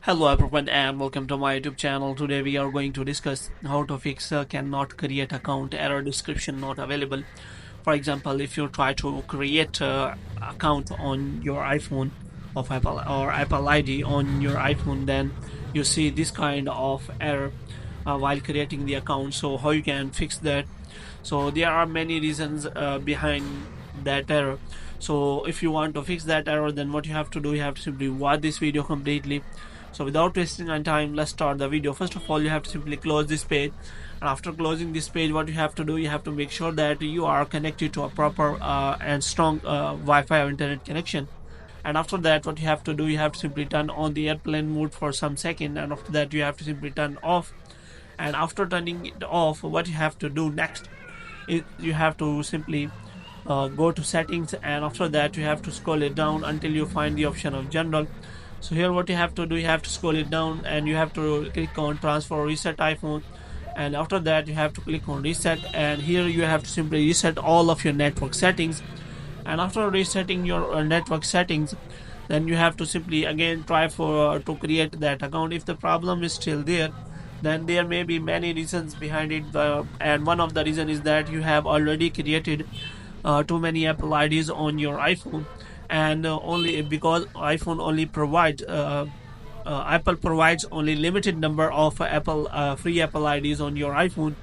Hello everyone and welcome to my YouTube channel. Today we are going to discuss how to fix cannot create account error description not available. For example, if you try to create account on your iPhone of Apple or Apple ID on your iPhone, then you see this kind of error while creating the account. So how you can fix that? So there are many reasons behind that error. So if you want to fix that error, then what you have to do, you have to simply watch this video completely. So without wasting any time, let's start the video. First of all, you have to simply close this page, and after closing this page, what you have to do, you have to make sure that you are connected to a proper and strong Wi-Fi or internet connection. And after that, what you have to do, you have to simply turn on the airplane mode for some second, and after that you have to simply turn off. And after turning it off, what you have to do next is you have to simply go to settings, and after that you have to scroll it down until you find the option of general. So here what you have to do, you have to scroll it down and you have to click on transfer reset iPhone, and after that you have to click on reset, and here you have to simply reset all of your network settings. And after resetting your network settings, then you have to simply again try for to create that account. If the problem is still there, then there may be many reasons behind it, and one of the reason is that you have already created too many Apple IDs on your iPhone, and only because iPhone only provides Apple provides only limited number of Apple free Apple IDs on your iPhone,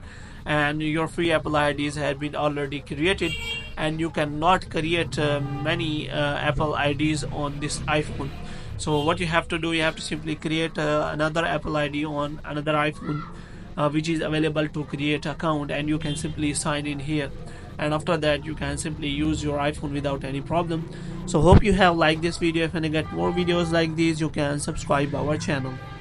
and your free Apple IDs have been already created, and you cannot create many Apple IDs on this iPhone. So what you have to do, you have to simply create another Apple ID on another iPhone, which is available to create account, and you can simply sign in here, and after that you can simply use your iPhone without any problem. So hope you have liked this video. If you get more videos like these, you can subscribe our channel.